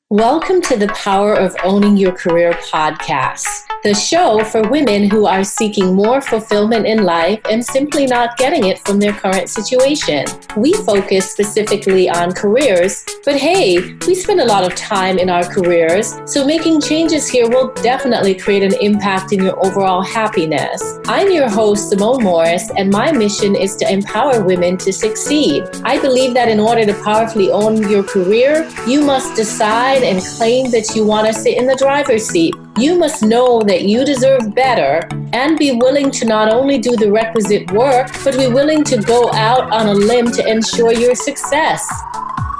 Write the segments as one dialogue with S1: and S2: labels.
S1: Welcome to the Power of Owning Your Career podcast, the show for women who are seeking more fulfillment in life and simply not getting it from their current situation. We focus specifically on careers, but hey, we spend a lot of time in our careers, so making changes here will definitely create an impact in your overall happiness. I'm your host, Simone Morris, and my mission is to empower women to succeed. I believe that in order to powerfully own your career, you must decide and claim that you want to sit in the driver's seat. You must know that you deserve better and be willing to not only do the requisite work, but be willing to go out on a limb to ensure your success.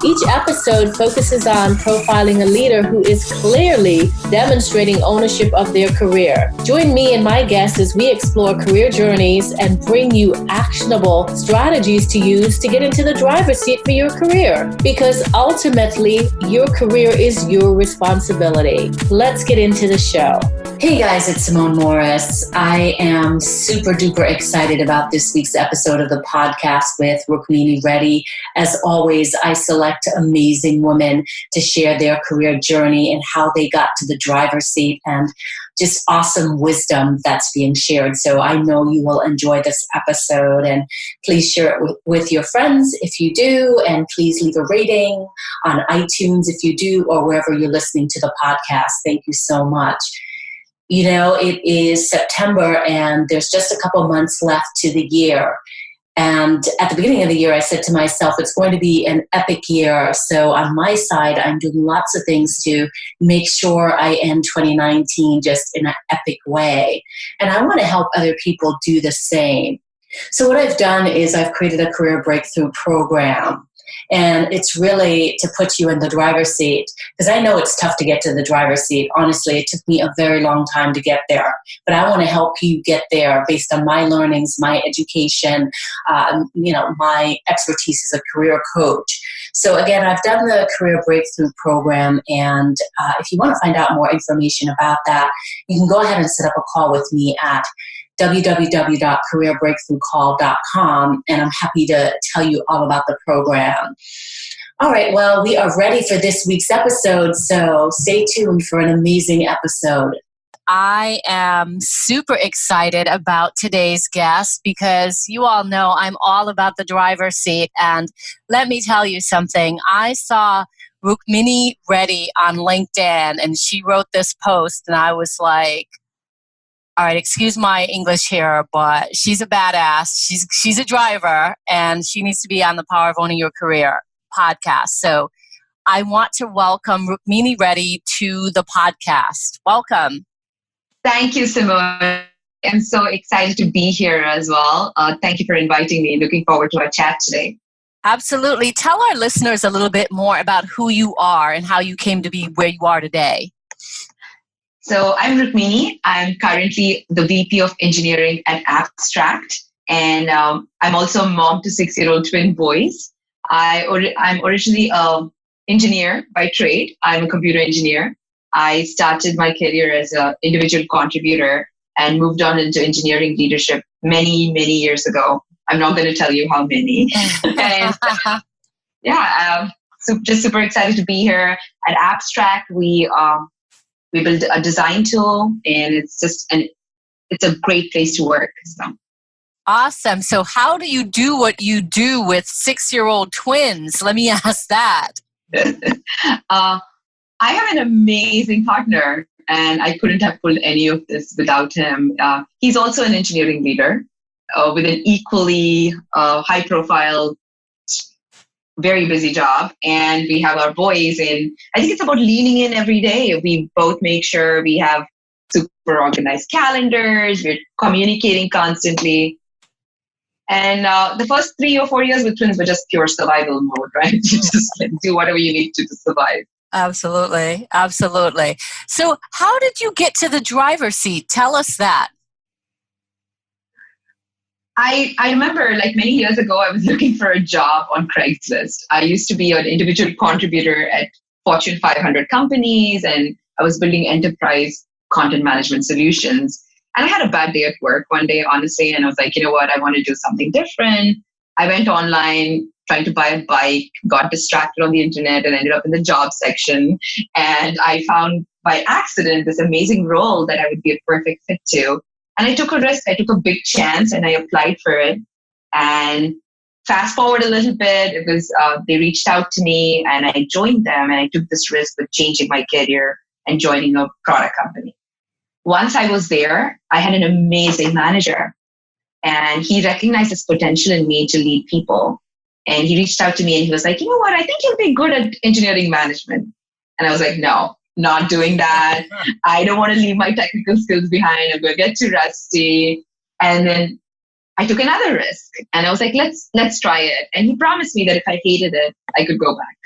S1: Each episode focuses on profiling a leader who is clearly demonstrating ownership of their career. Join me and my guests as we explore career journeys and bring you actionable strategies to use to get into the driver's seat for your career. Because ultimately, your career is your responsibility. Let's get into the show.
S2: Hey guys, it's Simone Morris. I am super duper excited about this week's episode of the podcast with Rukmini Reddy. As always, I select amazing women to share their career journey and how they got to the driver's seat and just awesome wisdom that's being shared. So I know you will enjoy this episode, and please share it with your friends if you do, and please leave a rating on iTunes if you do, or wherever you're listening to the podcast. Thank you so much. You know, it is September and there's just a couple months left to the year. And at the beginning of the year, I said to myself, it's going to be an epic year. So on my side, I'm doing lots of things to make sure I end 2019 just in an epic way. And I want to help other people do the same. So what I've done is I've created a career breakthrough program. And it's really to put you in the driver's seat, because I know it's tough to get to the driver's seat. Honestly, it took me a very long time to get there. But I want to help you get there based on my learnings, my education, my expertise as a career coach. So again, I've done the Career Breakthrough Program. And if you want to find out more information about that, you can go ahead and set up a call with me at www.careerbreakthroughcall.com, and I'm happy to tell you all about the program. All right, well, we are ready for this week's episode, so stay tuned for an amazing episode.
S1: I am super excited about today's guest because you all know I'm all about the driver's seat. And let me tell you something. I saw Rukmini Reddy on LinkedIn, and she wrote this post, and I was like, all right, excuse my English here, but she's a badass. She's a driver, and she needs to be on the Power of Owning Your Career podcast. So I want to welcome Rukmini Reddy to the podcast. Welcome.
S3: Thank you, Simone. I'm so excited to be here as well. Thank you for inviting me. Looking forward to our chat today.
S1: Absolutely. Tell our listeners a little bit more about who you are and how you came to be where you are today.
S3: So I'm Rukmini. I'm currently the VP of Engineering at Abstract, and I'm also a mom to 6-year-old twin boys. I'm originally an engineer by trade. I'm a computer engineer. I started my career as an individual contributor and moved on into engineering leadership many, many years ago. I'm not going to tell you how many. And just super excited to be here at Abstract. We build a design tool, and it's a great place to work. So.
S1: Awesome. So how do you do what you do with 6-year-old twins? Let me ask that.
S3: I have an amazing partner, and I couldn't have pulled any of this without him. He's also an engineering leader with an equally high-profile, very busy job, and we have our boys, and I think it's about leaning in every day. We both make sure we have super organized calendars, we're communicating constantly. And the first 3 or 4 years with twins were just pure survival mode, right? You just do whatever you need to survive.
S1: Absolutely. Absolutely. So how did you get to the driver's seat? Tell us that.
S3: I remember many years ago, I was looking for a job on Craigslist. I used to be an individual contributor at Fortune 500 companies, and I was building enterprise content management solutions. And I had a bad day at work one day, honestly, and I was like, you know what, I want to do something different. I went online trying to buy a bike, got distracted on the internet and ended up in the job section. And I found by accident this amazing role that I would be a perfect fit to. And I took a risk. I took a big chance and I applied for it. And fast forward a little bit, it was they reached out to me and I joined them, and I took this risk with changing my career and joining a product company. Once I was there, I had an amazing manager, and he recognized this potential in me to lead people. And he reached out to me and he was like, you know what, I think you'll be good at engineering management. And I was like, no, not doing that. I don't want to leave my technical skills behind. I'm going to get too rusty. And then I took another risk and I was like, let's try it. And he promised me that if I hated it, I could go back.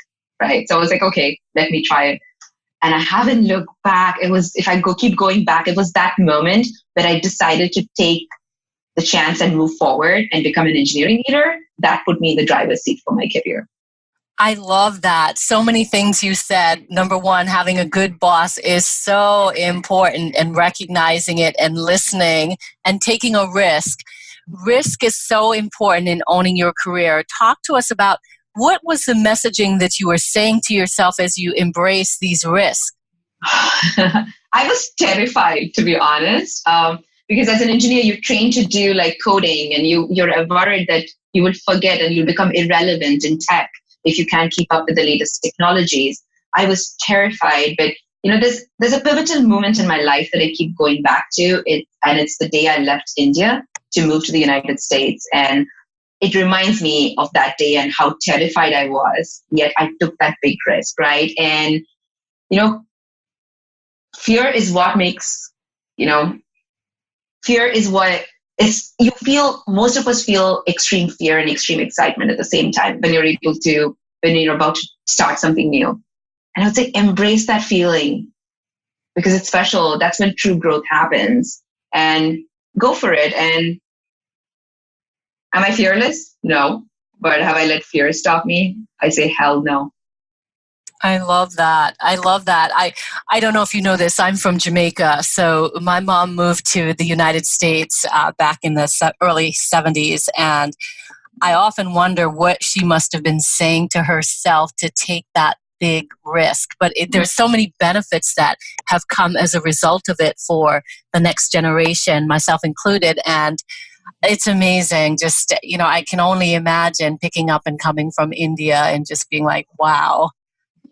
S3: Right. So I was like, okay, let me try it. And I haven't looked back. It was, if I keep going back, it was that moment that I decided to take the chance and move forward and become an engineering leader. That put me in the driver's seat for my career.
S1: I love that. So many things you said. Number one, having a good boss is so important, and recognizing it and listening and taking a risk. Risk is so important in owning your career. Talk to us about what was the messaging that you were saying to yourself as you embrace these risks?
S3: I was terrified, to be honest, because as an engineer, you're trained to do like coding, and you're worried that you will forget and you'll become irrelevant in tech if you can't keep up with the latest technologies. I was terrified, but there's a pivotal moment in my life that I keep going back to, and it's the day I left India to move to the United States. And it reminds me of that day and how terrified I was, yet I took that big risk, right? And, fear is what makes, fear is what is, most of us feel extreme fear and extreme excitement at the same time when you're about to start something new. And I would say embrace that feeling because it's special. That's when true growth happens, and go for it. And am I fearless? No. But have I let fear stop me? I say hell no.
S1: I love that. I don't know if you know this. I'm from Jamaica. So my mom moved to the United States back in the early 70s. And I often wonder what she must have been saying to herself to take that big risk. But there's so many benefits that have come as a result of it for the next generation, myself included. And it's amazing. Just, I can only imagine picking up and coming from India and just being like, wow.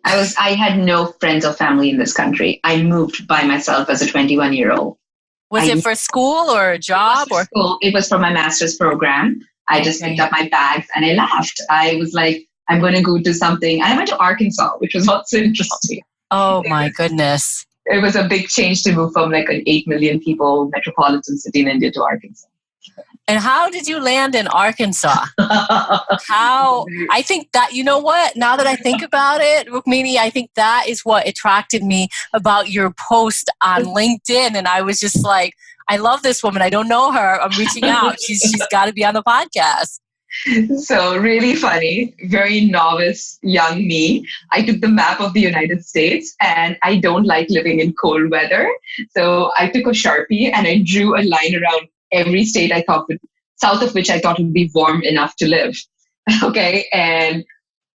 S3: I had no friends or family in this country. I moved by myself as a 21-year-old.
S1: Was it for school or a job?
S3: School. It was for my master's program. I just picked up my bags and I left. I was like, I'm going to go do something. And I went to Arkansas, which was also interesting.
S1: Oh my goodness.
S3: It was a big change to move from like an 8 million people metropolitan city in India to Arkansas.
S1: And how did you land in Arkansas? I think that, you know what, now that I think about it, Rukmini, I think that is what attracted me about your post on LinkedIn. And I was just like, I love this woman. I don't know her. I'm reaching out. She's got to be on the podcast.
S3: So really funny, very novice young me. I took the map of the United States and I don't like living in cold weather. So I took a Sharpie and I drew a line around every state I thought south of which I thought would be warm enough to live. Okay. And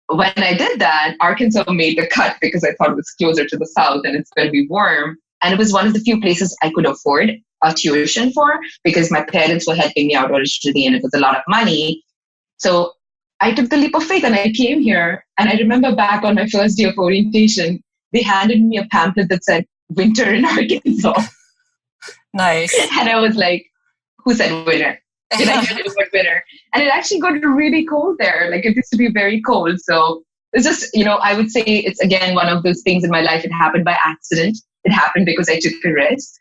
S3: when I did that, Arkansas made the cut because I thought it was closer to the south and it's going to be warm. And it was one of the few places I could afford a tuition for because my parents were helping me out originally and it was a lot of money. So I took the leap of faith and I came here. And I remember back on my first day of orientation, they handed me a pamphlet that said winter in Arkansas.
S1: Nice.
S3: And I was like, who said winter? Did I hear the word winter? And it actually got really cold there. Like it used to be very cold. So it's just, I would say it's again one of those things in my life. It happened by accident. It happened because I took a risk.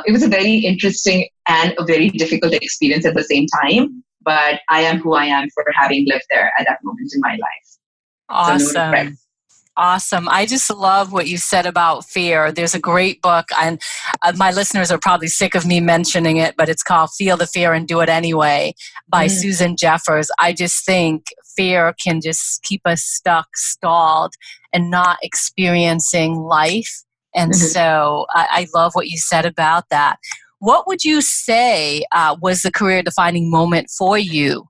S3: It was a very interesting and a very difficult experience at the same time. But I am who I am for having lived there at that moment in my life.
S1: Awesome.
S3: So no
S1: Awesome. I just love what you said about fear. There's a great book, and my listeners are probably sick of me mentioning it, but it's called Feel the Fear and Do It Anyway by Susan Jeffers. I just think fear can just keep us stuck, stalled, and not experiencing life. And so I love what you said about that. What would you say was the career-defining moment for you?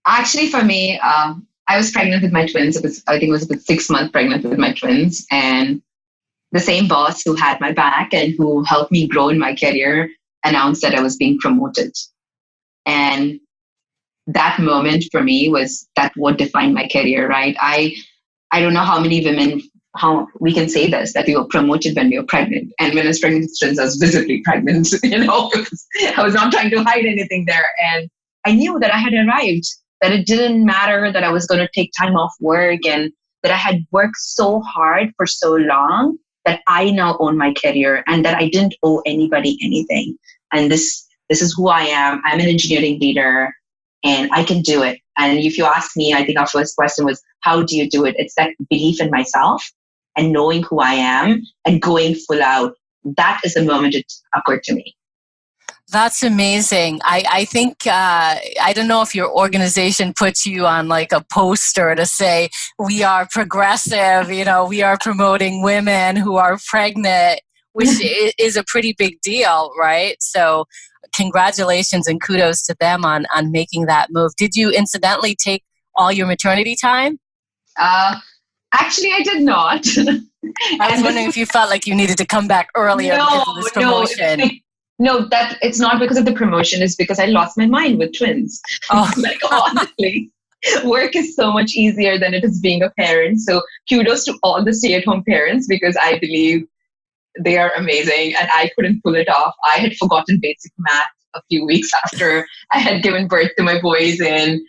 S3: Actually, for me, I was pregnant with my twins. I think it was about 6 months pregnant with my twins. And the same boss who had my back and who helped me grow in my career announced that I was being promoted. And that moment for me was that what defined my career, right? I don't know how many women, how we can say this, that we were promoted when we were pregnant. And when I was pregnant with twins, I was visibly pregnant, because I was not trying to hide anything there. And I knew that I had arrived, that it didn't matter that I was going to take time off work and that I had worked so hard for so long that I now own my career and that I didn't owe anybody anything. And this is who I am. I'm an engineering leader and I can do it. And if you ask me, I think our first question was, how do you do it? It's that belief in myself and knowing who I am and going full out. That is the moment it occurred to me.
S1: That's amazing. I think, I don't know if your organization puts you on like a poster to say, we are progressive, we are promoting women who are pregnant, which is a pretty big deal, right? So congratulations and kudos to them on making that move. Did you incidentally take all your maternity time?
S3: Actually, I did not.
S1: I was wondering if you felt like you needed to come back earlier because of this promotion.
S3: No, that it's not because of the promotion. It's because I lost my mind with twins.
S1: Oh.
S3: Like, honestly, work is so much easier than it is being a parent. So kudos to all the stay-at-home parents because I believe they are amazing and I couldn't pull it off. I had forgotten basic math a few weeks after I had given birth to my boys, and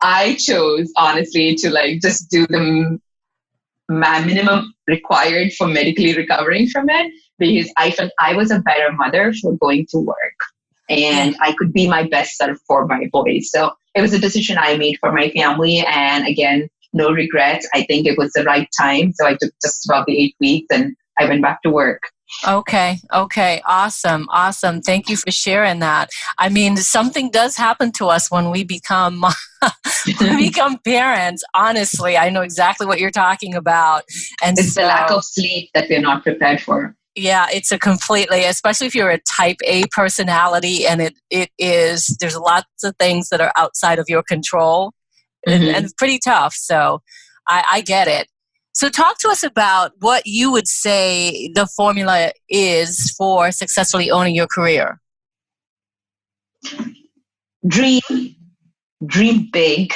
S3: I chose honestly to just do the minimum required for medically recovering from it, because I felt I was a better mother for going to work and I could be my best self for my boys. So it was a decision I made for my family. And again, no regrets. I think it was the right time. So I took just about the 8 weeks and I went back to work.
S1: Okay. Awesome. Thank you for sharing that. I mean, something does happen to us when we become parents. Honestly, I know exactly what you're talking about. And
S3: it's the lack of sleep that we're not prepared for.
S1: Yeah, it's a completely, especially if you're a type A personality and there's lots of things that are outside of your control and pretty tough. So I get it. So talk to us about what you would say the formula is for successfully owning your career.
S3: Dream big,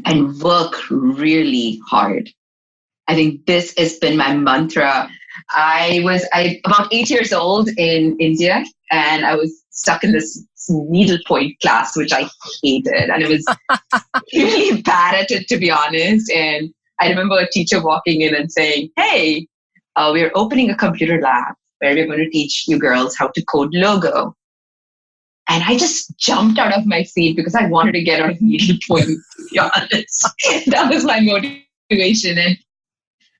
S3: and work really hard. I think this has been my mantra. I about 8 years old in India, and I was stuck in this needlepoint class, which I hated. And it was really bad at it, to be honest. And I remember a teacher walking in and saying, hey, we're opening a computer lab where we're going to teach you girls how to code logo. And I just jumped out of my seat because I wanted to get out of needlepoint, to be honest. That was my motivation. And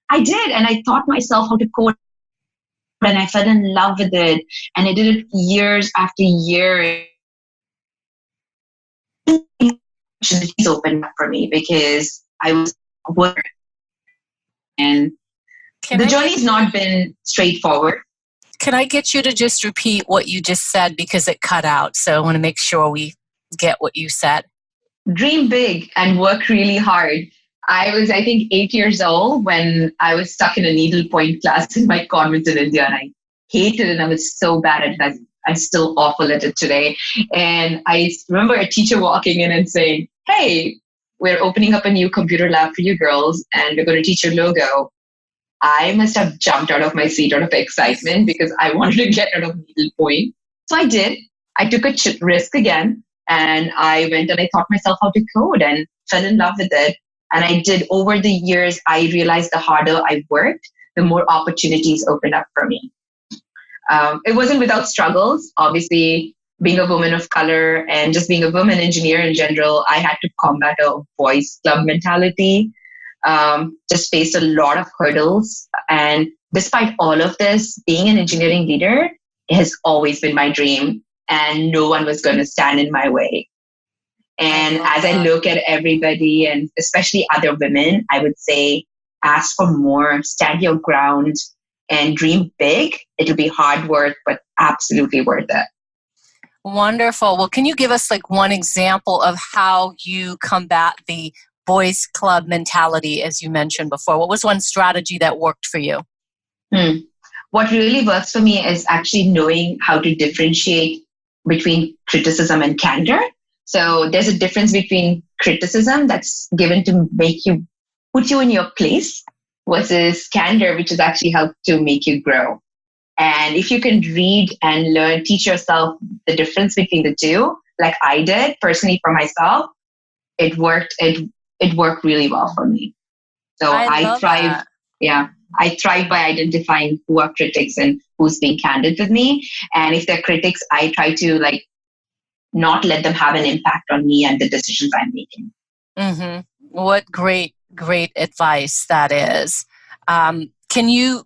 S3: I did. And I taught myself how to code. And I fell in love with it. And I did it years after year. Opportunities opened up for me because I was working. And the journey's not been straightforward.
S1: Can I get you to just repeat what you just said because it cut out? So I want to make sure we get what you said.
S3: Dream big and work really hard. I was, I think, 8 years old when I was stuck in a needlepoint class in my convent in India, and I hated it. And I was so bad at it. I'm still awful at it today. And I remember a teacher walking in and saying, hey, we're opening up a new computer lab for you girls, and we're going to teach you logo. I must have jumped out of my seat out of excitement because I wanted to get out of needlepoint. So I did. I took a risk again, and I went and I taught myself how to code and fell in love with it. And I did. Over the years, I realized the harder I worked, the more opportunities opened up for me. It wasn't without struggles. Obviously, being a woman of color and just being a woman engineer in general, I had to combat a boys club mentality. Just faced a lot of hurdles. And despite all of this, being an engineering leader has always been my dream, and no one was going to stand in my way. And as I look at everybody, and especially other women, I would say, ask for more, stand your ground, and dream big. It'll be hard work, but absolutely worth it.
S1: Wonderful. Well, can you give us like one example of how you combat the boys club mentality, as you mentioned before? What was one strategy that worked for you?
S3: What really works for me is actually knowing how to differentiate between criticism and candor. So there's a difference between criticism that's given to make you put you in your place versus candor, which is actually help to make you grow. And if you can read and learn, teach yourself the difference between the two, like I did personally for myself, it worked. It worked really well for me. So I thrive.
S1: That.
S3: Yeah. I thrive by identifying who are critics and who's being candid with me. And if they're critics, I try to like not let them have an impact on me and the decisions I'm making.
S1: Mm-hmm. What great advice that is. Can you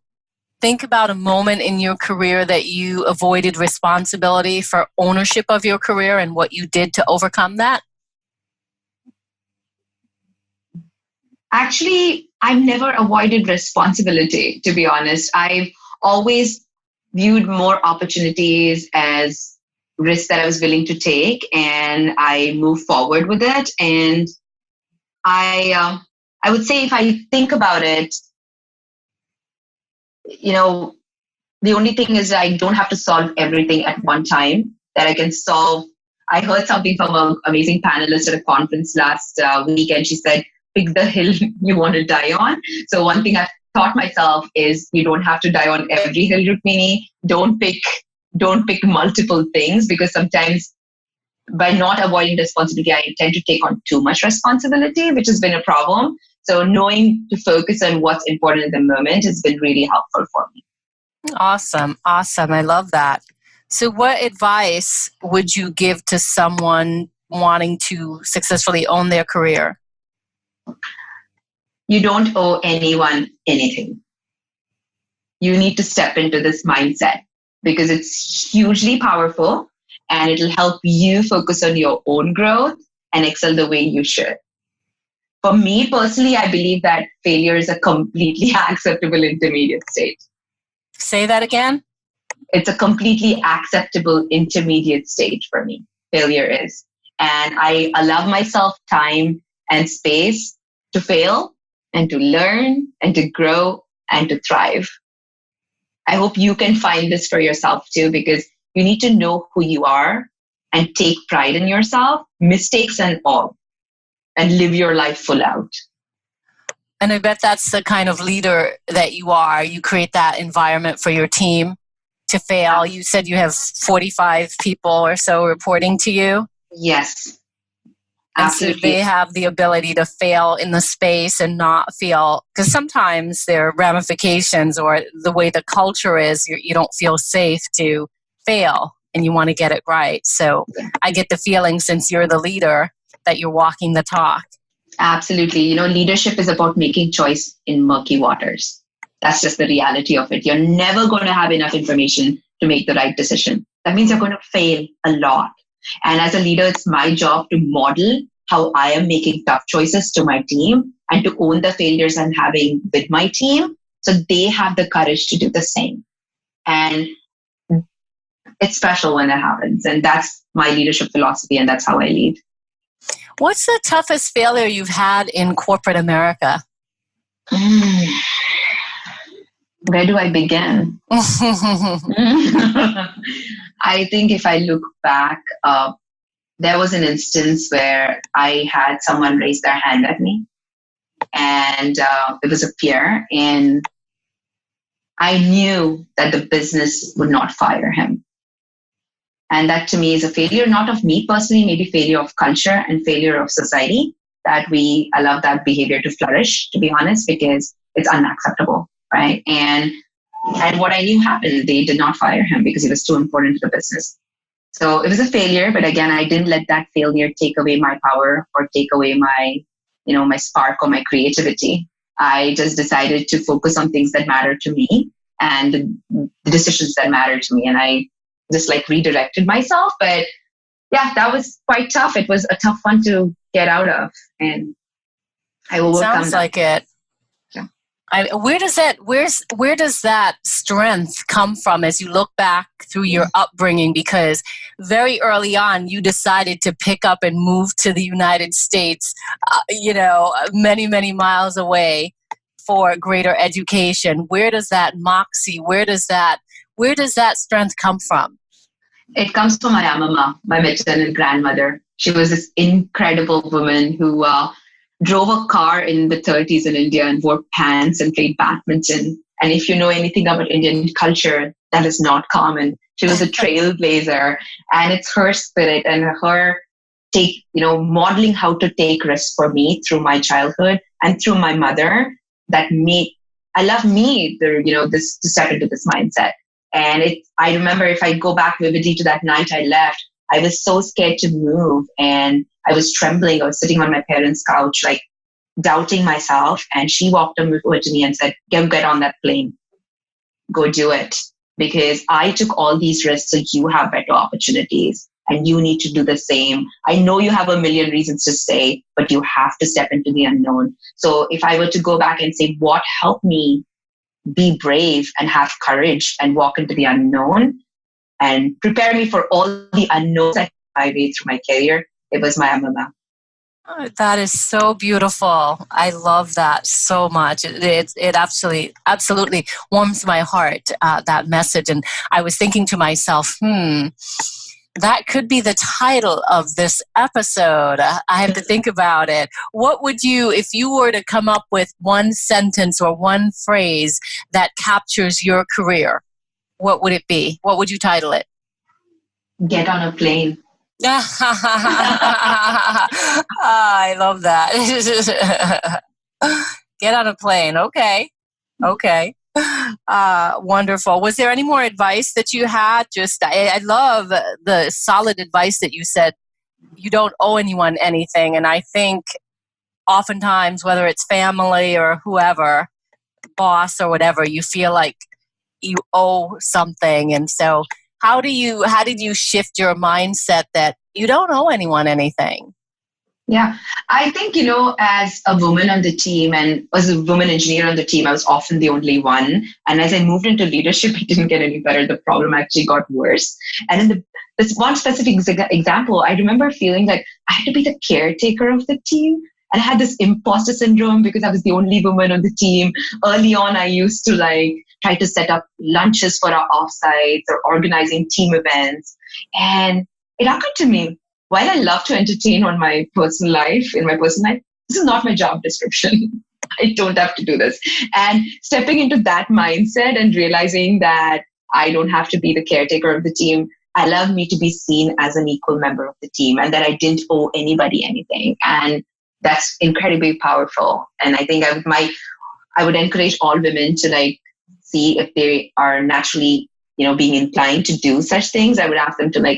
S1: think about a moment in your career that you avoided responsibility for ownership of your career and what you did to overcome that?
S3: Actually, I've never avoided responsibility, to be honest. I've always viewed more opportunities as risks that I was willing to take, and I moved forward with it. And I would say if I think about it, you know, the only thing is I don't have to solve everything at one time, that I can solve. I heard something from an amazing panelist at a conference last week, and she said, pick the hill you want to die on. So one thing I've taught myself is you don't have to die on every hill, Rukmini. Don't pick multiple things, because sometimes by not avoiding responsibility, I tend to take on too much responsibility, which has been a problem. So knowing to focus on what's important in the moment has been really helpful for me.
S1: Awesome. I love that. So what advice would you give to someone wanting to successfully own their career?
S3: You don't owe anyone anything. You need to step into this mindset because it's hugely powerful and it'll help you focus on your own growth and excel the way you should. For me personally, I believe that failure is a completely acceptable intermediate state.
S1: Say that again.
S3: It's a completely acceptable intermediate stage for me. Failure is. And I allow myself time and space to fail and to learn and to grow and to thrive. I hope you can find this for yourself too, because you need to know who you are and take pride in yourself, mistakes and all, and live your life full out.
S1: And I bet that's the kind of leader that you are. You create that environment for your team to fail. You said you have 45 people or so reporting to you.
S3: Yes.
S1: Absolutely. And so they have the ability to fail in the space and not feel, because sometimes there are ramifications or the way the culture is, you don't feel safe to fail and you want to get it right. So I get the feeling, since you're the leader, that you're walking the talk.
S3: Absolutely. Leadership is about making choice in murky waters. That's just the reality of it. You're never going to have enough information to make the right decision. That means you're going to fail a lot. And as a leader, it's my job to model how I am making tough choices to my team and to own the failures I'm having with my team so they have the courage to do the same. And it's special when that happens. And that's my leadership philosophy, and that's how I lead.
S1: What's the toughest failure you've had in corporate America?
S3: Where do I begin? I think if I look back, there was an instance where I had someone raise their hand at me, and it was a peer, and I knew that the business would not fire him. And that to me is a failure, not of me personally, maybe failure of culture and failure of society, that we allow that behavior to flourish, to be honest, because it's unacceptable, right? And what I knew happened, they did not fire him because he was too important to the business. So it was a failure, but again, I didn't let that failure take away my power or take away my, my spark or my creativity. I just decided to focus on things that matter to me and the decisions that matter to me. And I just redirected myself. But yeah, that was quite tough. It was a tough one to get out of, and I will work on that.
S1: Sounds like it.
S3: Yeah.
S1: Where does that strength come from as you look back through your upbringing? Because very early on, you decided to pick up and move to the United States, many, many miles away for greater education. Where does that moxie, where does that strength come from?
S3: It comes from my mama, my maternal grandmother. She was this incredible woman who drove a car in the 30s in India and wore pants and played badminton. And if you know anything about Indian culture, that is not common. She was a trailblazer, and it's her spirit and her modeling how to take risks for me through my childhood and through my mother that allowed me to step into this mindset. And I remember, if I go back vividly to that night I left, I was so scared to move, and I was trembling. I was sitting on my parents' couch, like doubting myself. And she walked over to me and said, get on that plane. Go do it. Because I took all these risks, so you have better opportunities, and you need to do the same. I know you have a million reasons to stay, but you have to step into the unknown. So if I were to go back and say, what helped me be brave and have courage and walk into the unknown and prepare me for all the unknowns that I made through my career, it was my mama.
S1: Oh, that is so beautiful. I love that so much. It absolutely warms my heart, that message. And I was thinking to myself, that could be the title of this episode. I have to think about it. What would if you were to come up with one sentence or one phrase that captures your career, what would it be? What would you title it?
S3: Get on a plane.
S1: I love that. Get on a plane. Okay. Wonderful. Was there any more advice that you had? I love the solid advice that you said. You don't owe anyone anything. And I think oftentimes, whether it's family or whoever, boss or whatever, you feel like you owe something. And so how did you shift your mindset that you don't owe anyone anything?
S3: Yeah, I think, as a woman on the team and as a woman engineer on the team, I was often the only one. And as I moved into leadership, it didn't get any better. The problem actually got worse. And in this one specific example, I remember feeling like I had to be the caretaker of the team. And I had this imposter syndrome because I was the only woman on the team. Early on, I used to try to set up lunches for our offsites or organizing team events. And it occurred to me, while I love to entertain in my personal life, this is not my job description. I don't have to do this. And stepping into that mindset and realizing that I don't have to be the caretaker of the team allowed me to be seen as an equal member of the team, and that I didn't owe anybody anything. And that's incredibly powerful. And I think I would encourage all women to see if they are naturally, being inclined to do such things. I would ask them to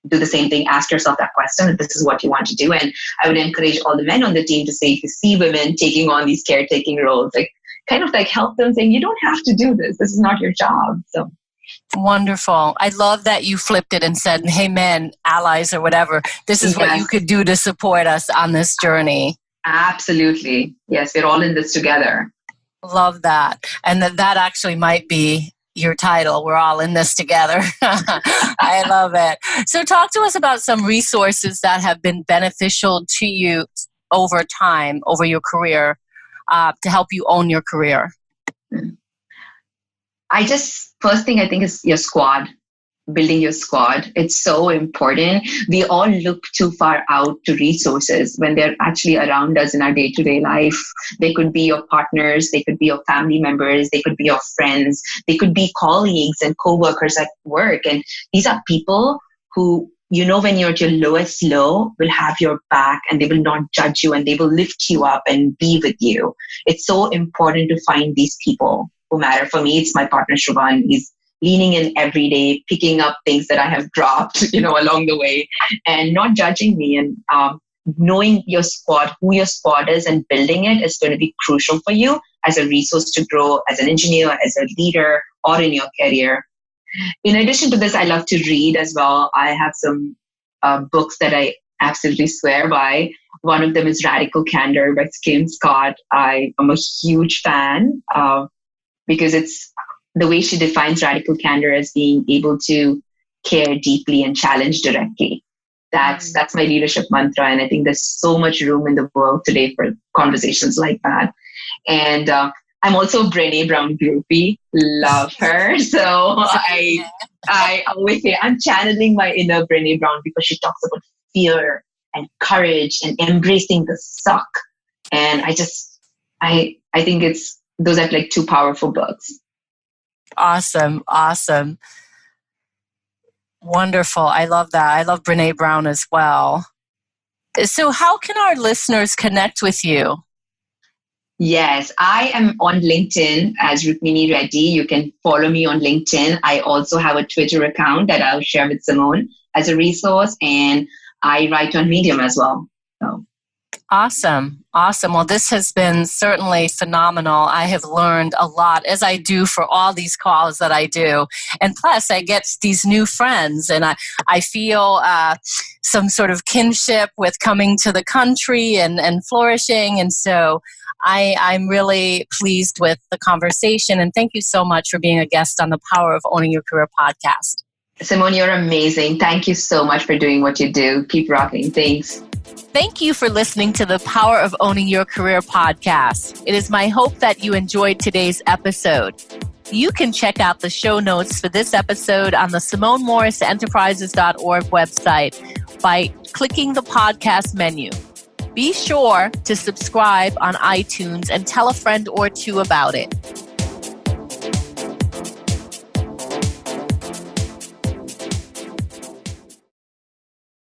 S3: do the same thing, ask yourself that question, if this is what you want to do. And I would encourage all the men on the team to say, if you see women taking on these caretaking roles, help them saying, you don't have to do this. This is not your job. So
S1: wonderful. I love that you flipped it and said, hey, men, allies or whatever, this is what you could do to support us on this journey.
S3: Absolutely. Yes, we're all in this together.
S1: Love that. And that actually might be your title. We're all in this together. I love it. So talk to us about some resources that have been beneficial to you over time, over your career, to help you own your career.
S3: First thing I think is your squad. Building your squad. It's so important. We all look too far out to resources when they're actually around us in our day-to-day life. They could be your partners, they could be your family members, they could be your friends, they could be colleagues and co-workers at work. And these are people who, when you're at your lowest low, will have your back and they will not judge you and they will lift you up and be with you. It's so important to find these people who matter. For me, it's my partner, Shravan. He's leaning in every day, picking up things that I have dropped, along the way, and not judging me. And knowing your squad, who your squad is, and building it is going to be crucial for you as a resource to grow as an engineer, as a leader, or in your career. In addition to this, I love to read as well. I have some books that I absolutely swear by. One of them is Radical Candor by Kim Scott. I am a huge fan because it's the way she defines radical candor as being able to care deeply and challenge directly. That's my leadership mantra. And I think there's so much room in the world today for conversations like that. And I'm also a Brené Brown groupie. Love her. So I always say I'm channeling my inner Brené Brown because she talks about fear and courage and embracing the suck. And I think those are like two powerful books.
S1: Awesome. Wonderful. I love that. I love Brené Brown as well. So how can our listeners connect with you?
S3: Yes, I am on LinkedIn as Rukmini Reddy. You can follow me on LinkedIn. I also have a Twitter account that I'll share with Simone as a resource, and I write on Medium as well. So.
S1: Awesome. Well, this has been certainly phenomenal. I have learned a lot, as I do for all these calls that I do. And plus, I get these new friends, and I feel some sort of kinship with coming to the country and flourishing. And so I'm really pleased with the conversation. And thank you so much for being a guest on the Power of Owning Your Career podcast.
S3: Simone, you're amazing. Thank you so much for doing what you do. Keep rocking. Thanks.
S1: Thank you for listening to the Power of Owning Your Career podcast. It is my hope that you enjoyed today's episode. You can check out the show notes for this episode on the SimoneMorrisEnterprises.org website by clicking the podcast menu. Be sure to subscribe on iTunes and tell a friend or two about it.